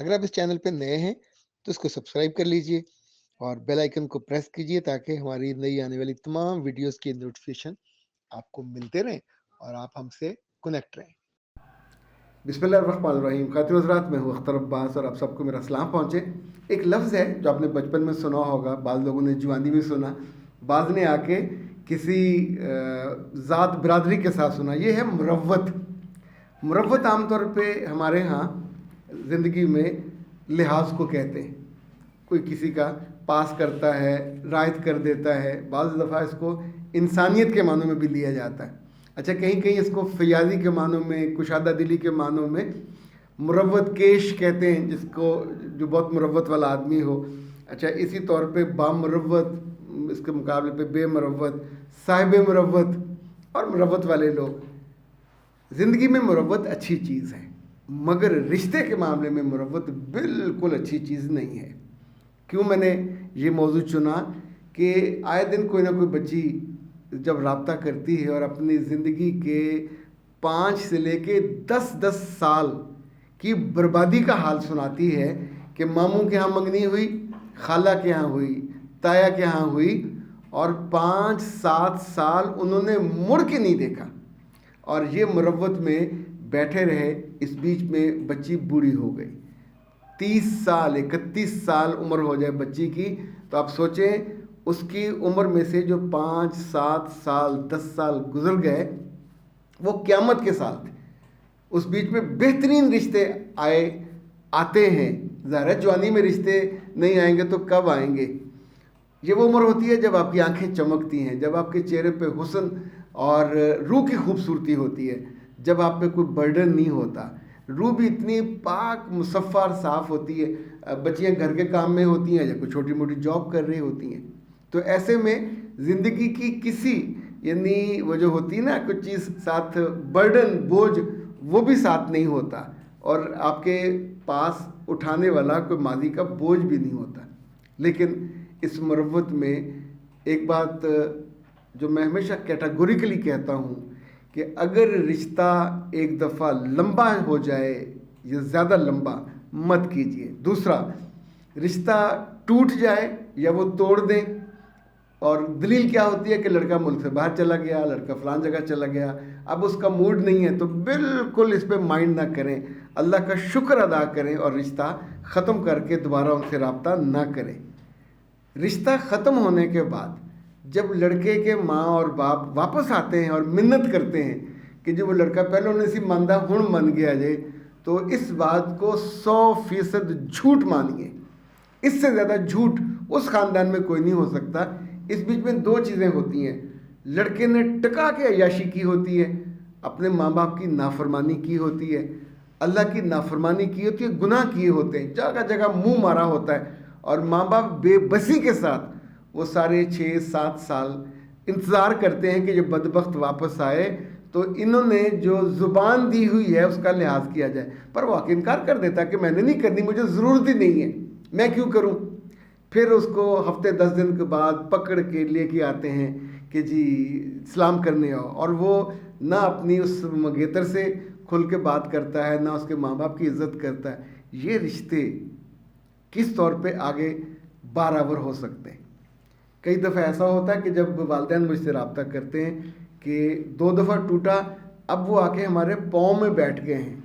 अगर आप इस चैनल पे नए हैं तो इसको सब्सक्राइब कर लीजिए और बेल आइकन को प्रेस कीजिए ताकि हमारी नई आने वाली तमाम वीडियोस की नोटिफिकेशन आपको मिलते रहें और आप हमसे कनेक्ट रहें। बिस्मिल्लाहिर्रहमानिर्रहीम। खातिन हज़रात, मैं हूँ अख्तर अब्बास और आप सबको मेरा सलाम पहुँचे। एक लफ्ज़ है जो आपने बचपन में सुना होगा, बाज़ लोगों ने जवानी में सुना, बाज़ ने आके किसी ज़ात बिरादरी के साथ सुना। ये है मुरव्वत। मुरव्वत आमतौर पे हमारे यहाँ ज़िंदगी में लिहाज को कहते हैं। कोई किसी का पास करता है, रायत कर देता है, बाज़ दफ़ा इसको इंसानियत के मानों में भी लिया जाता है। अच्छा, कहीं कहीं इसको फ़याज़ी के मानों में, कुशादा दिली के मानों में मुरव्वत केश कहते हैं, जिसको जो बहुत मुरव्वत वाला आदमी हो। अच्छा, इसी तौर पे बामुरव्वत, इसके मुकाबले पे बेमुरव्वत, साहिब मुरव्वत और मुरव्वत वाले लोग। ज़िंदगी में मुरव्वत अच्छी चीज़ है, मगर रिश्ते के मामले में मुरव्वत बिल्कुल अच्छी चीज़ नहीं है। क्यों मैंने ये मौजू चुना कि आए दिन कोई ना कोई बच्ची जब राब्ता करती है और अपनी ज़िंदगी के 5 से लेके 10-10 साल की बर्बादी का हाल सुनाती है कि मामू के यहाँ मंगनी हुई, खाला के यहाँ हुई, ताया के यहाँ हुई और 5-7 साल उन्होंने मुड़ के नहीं देखा और ये मुरव्वत में बैठे रहे। इस बीच में बच्ची बूढ़ी हो गई, 30 साल 31 साल उम्र हो जाए बच्ची की, तो आप सोचें उसकी उम्र में से जो 5-7 साल 10 साल गुजर गए वो क़यामत के साल थे। उस बीच में बेहतरीन रिश्ते आते हैं। ज़ाहिर है जवानी में रिश्ते नहीं आएंगे तो कब आएंगे। ये वो उम्र होती है जब आपकी आंखें चमकती हैं, जब आपके चेहरे पे हुस्न और रूह की खूबसूरती होती है, जब आप पे कोई बर्डन नहीं होता, रूह भी इतनी पाक मुसफ़्फ़ा और साफ़ होती है। बच्चियाँ घर के काम में होती हैं या कोई छोटी मोटी जॉब कर रही होती हैं। तो ऐसे में ज़िंदगी की किसी यानी वो जो होती है ना कुछ चीज़ साथ बर्डन बोझ, वो भी साथ नहीं होता और आपके पास उठाने वाला कोई मादी का बोझ भी नहीं होता। लेकिन इस मुरव्वत में एक बात जो मैं हमेशा कैटेगोरिकली कहता हूँ कि अगर रिश्ता एक दफ़ा लंबा हो जाए या ज़्यादा लंबा मत कीजिए। दूसरा, रिश्ता टूट जाए या वो तोड़ दें और दलील क्या होती है कि लड़का मुल्क से बाहर चला गया, लड़का फ़लान जगह चला गया, अब उसका मूड नहीं है, तो बिल्कुल इस पर माइंड ना करें, अल्लाह का शुक्र अदा करें और रिश्ता ख़त्म करके दोबारा उनसे रब्ता ना करें। रिश्ता ख़त्म होने के बाद जब लड़के के माँ और बाप वापस आते हैं और मिन्नत करते हैं कि जो वो लड़का पहले उन्हें सी मानदा हुण मन गया जे, तो इस बात को 100% झूठ मानिए। इससे ज़्यादा झूठ उस ख़ानदान में कोई नहीं हो सकता। इस बीच में 2 चीज़ें होती हैं। लड़के ने टका के अय्याशी की होती है, अपने माँ बाप की नाफरमानी की होती है, अल्लाह की नाफरमानी की होती है, गुनाह किए होते हैं, जगह जगह मुंह मारा होता है और माँ बाप बेबसी के साथ वो सारे 6-7 साल इंतज़ार करते हैं कि जब बदबख्त वापस आए तो इन्होंने जो ज़ुबान दी हुई है उसका लिहाज किया जाए। पर वो आके इनकार कर देता है कि मैंने नहीं करनी, मुझे ज़रूरत ही नहीं है, मैं क्यों करूँ। फिर उसको हफ्ते 10 दिन के बाद पकड़ के लेके आते हैं कि जी सलाम करने आओ, और वो ना अपनी उस मंगेतर से खुल के बात करता है, ना उसके माँ बाप की इज़्ज़त करता है। ये रिश्ते किस तौर पे आगे बराबर हो सकते हैं। कई दफ़ा ऐसा होता है कि जब वालिदैन मुझसे रब्ता करते हैं कि 2 दफ़ा टूटा, अब वो आके हमारे पाँव में बैठ गए हैं।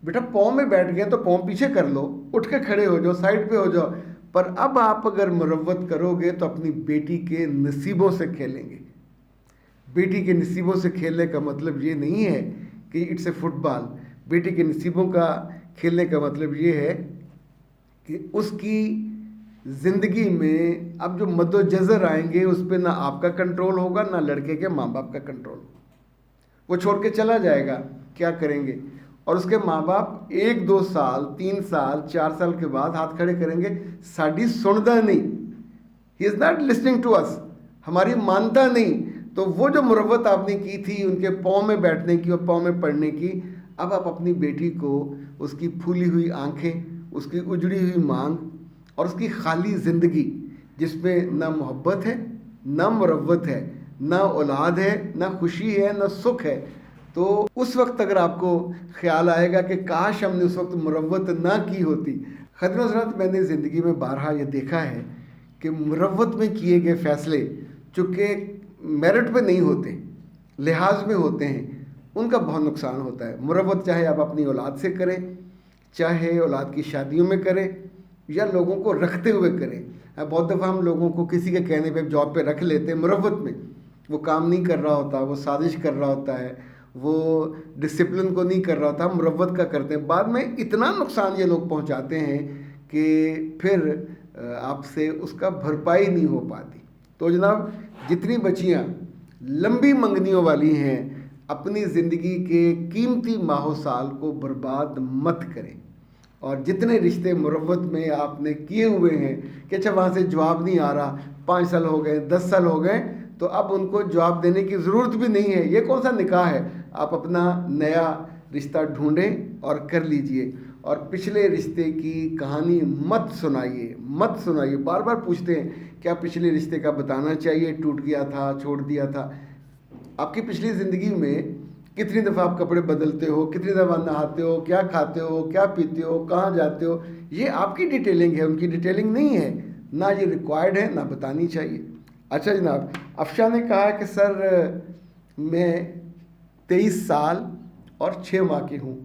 बेटा पाँव में बैठ गए तो पाँव पीछे कर लो, उठ के खड़े हो जाओ, साइड पे हो जाओ। पर अब आप अगर मुरव्वत करोगे तो अपनी बेटी के नसीबों से खेलेंगे। बेटी के नसीबों से खेलने का मतलब ये नहीं है कि इट्स ए फुटबॉल। बेटी के नसीबों का खेलने का मतलब ये है कि उसकी ज़िंदगी में अब जो मद्दोजज़र आएंगे उस पर ना आपका कंट्रोल होगा, ना लड़के के माँ बाप का कंट्रोल। वो छोड़ के चला जाएगा, क्या करेंगे। और उसके माँ बाप 1-2 साल 3 साल 4 साल के बाद हाथ खड़े करेंगे, साड़ी सुनता नहीं, he is not listening to us, हमारी मानता नहीं। तो वो जो मुरव्वत आपने की थी उनके पाँव में बैठने की और पाँव में पढ़ने की, अब आप अपनी बेटी को उसकी फूली हुई आंखें, उसकी उजड़ी हुई मांग और उसकी खाली ज़िंदगी जिसमें ना मोहब्बत है, ना मुरव्वत है, ना औलाद है, ना खुशी है, ना सुख है, تو اس وقت اگر آپ کو خیال آئے گا کہ کاش ہم نے اس وقت مروت نہ کی ہوتی. خدمت حضرات، میں نے زندگی میں بارہا یہ دیکھا ہے کہ مروت میں کیے گئے فیصلے چونکہ میرٹ پہ نہیں ہوتے، لحاظ میں ہوتے ہیں، ان کا بہت نقصان ہوتا ہے. مروت چاہے آپ اپنی اولاد سے کریں، چاہے اولاد کی شادیوں میں کریں، یا لوگوں کو رکھتے ہوئے کریں. بہت دفعہ ہم لوگوں کو کسی کے کہنے پہ جاب پہ رکھ لیتے ہیں مروت میں، وہ کام نہیں کر رہا ہوتا، وہ سازش کر رہا ہوتا ہے، وہ ڈسپلن کو نہیں کر رہا ہوتا، ہم مروت کا کرتے ہیں. بعد میں اتنا نقصان یہ لوگ پہنچاتے ہیں کہ پھر آپ سے اس کا بھرپائی نہیں ہو پاتی. تو جناب، جتنی بچیاں لمبی منگنیوں والی ہیں، اپنی زندگی کے قیمتی ماہ و سال کو برباد مت کریں. اور جتنے رشتے مروت میں آپ نے کیے ہوئے ہیں کہ اچھا وہاں سے جواب نہیں آ رہا، 5 سال ہو گئے، 10 سال ہو گئے، تو اب ان کو جواب دینے کی ضرورت بھی نہیں ہے. یہ کون سا نکاح ہے؟ آپ اپنا نیا رشتہ ڈھونڈیں اور کر لیجئے. اور پچھلے رشتے کی کہانی مت سنائیے. بار بار پوچھتے ہیں کیا پچھلے رشتے کا بتانا چاہیے، ٹوٹ گیا تھا، چھوڑ دیا تھا. آپ کی پچھلی زندگی میں کتنی دفعہ آپ کپڑے بدلتے ہو، کتنی دفعہ نہاتے ہو، کیا کھاتے ہو، کیا پیتے ہو، کہاں جاتے ہو، یہ آپ کی ڈیٹیلنگ ہے، ان کی ڈیٹیلنگ نہیں ہے. نہ یہ ریکوائرڈ ہے، نہ بتانی چاہیے. اچھا جناب، افشا نے کہا کہ سر میں 23 سال اور 6 ماہ کی ہوں.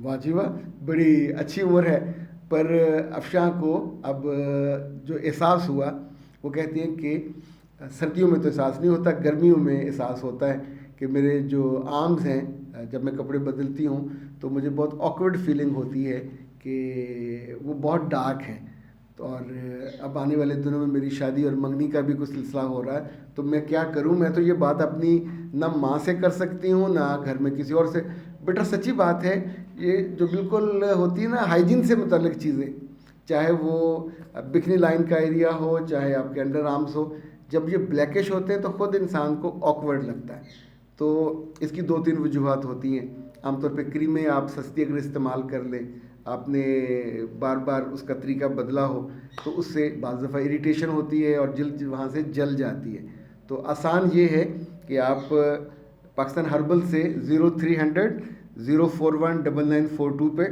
واہ جی واہ، بڑی اچھی عمر ہے. پر افشا کو اب جو احساس ہوا، وہ کہتی ہیں کہ سردیوں میں تو احساس نہیں ہوتا، گرمیوں میں احساس ہوتا ہے کہ میرے جو آرمز ہیں، جب میں کپڑے بدلتی ہوں تو مجھے بہت آکورڈ فیلنگ ہوتی ہے کہ وہ بہت ڈارک ہیں. اور اب آنے والے دنوں میں میری شادی اور منگنی کا بھی کچھ سلسلہ ہو رہا ہے، تو میں کیا کروں؟ میں تو یہ بات اپنی نہ ماں سے کر سکتی ہوں، نہ گھر میں کسی اور سے. بیٹا سچی بات ہے، یہ جو بالکل ہوتی ہے نا ہائیجین سے متعلق چیزیں، چاہے وہ بکنی لائن کا ایریا ہو، چاہے آپ کے انڈر آرمز ہو، جب یہ بلیکش ہوتے ہیں تو خود انسان کو آکورڈ لگتا ہے. تو اس کی 2-3 وجوہات ہوتی ہیں. عام طور پہ کریمیں آپ سستی اگر استعمال کر لیں، آپ نے بار بار اس کا طریقہ بدلا ہو، تو اس سے بعض دفعہ اریٹیشن ہوتی ہے اور جلد وہاں سے جل جاتی ہے. تو آسان یہ ہے کہ آپ پاکستان ہربل سے 0300-041-9942 پہ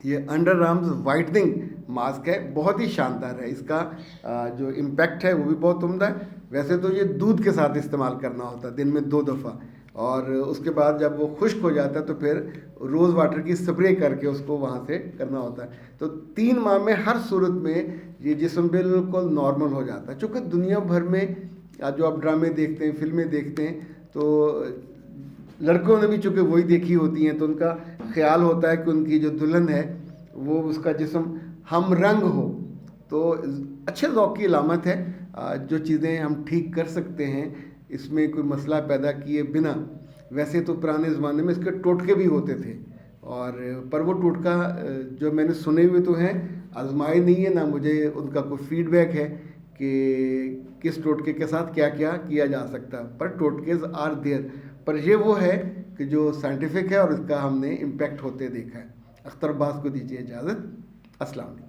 یہ انڈر آرمز وائٹننگ ماسک ہے، بہت ہی شاندار ہے. اس کا جو امپیکٹ ہے وہ بھی بہت عمدہ ہے. ویسے تو یہ دودھ کے ساتھ استعمال کرنا ہوتا ہے، دن میں 2 دفعہ، اور اس کے بعد جب وہ خشک ہو جاتا ہے تو پھر روز واٹر کی سپرے کر کے اس کو وہاں سے کرنا ہوتا ہے. تو 3 ماہ میں ہر صورت میں یہ جسم بالکل نارمل ہو جاتا ہے. چونکہ دنیا بھر میں جو آپ ڈرامے دیکھتے ہیں، فلمیں دیکھتے ہیں، تو لڑکوں نے بھی چونکہ وہی دیکھی ہوتی ہیں، تو ان کا خیال ہوتا ہے کہ ان کی جو دلہن ہے وہ اس کا جسم ہم رنگ ہو. تو اچھے ذوق کی علامت ہے. جو چیزیں ہم ٹھیک کر سکتے ہیں اس میں کوئی مسئلہ پیدا کیے بنا. ویسے تو پرانے زمانے میں اس کے ٹوٹکے بھی ہوتے تھے، پر وہ ٹوٹکا جو میں نے سنے ہوئے تو ہیں، آزمائے نہیں ہے، نہ مجھے ان کا کوئی فیڈ بیک ہے کہ کس ٹوٹکے کے ساتھ کیا کیا کیا جا سکتا. پر ٹوٹکیز آر دیئر. پر یہ وہ ہے کہ جو سائنٹیفک ہے اور اس کا ہم نے امپیکٹ ہوتے دیکھا ہے. اختر عباس کو دیجیے اجازت. السلام علیکم.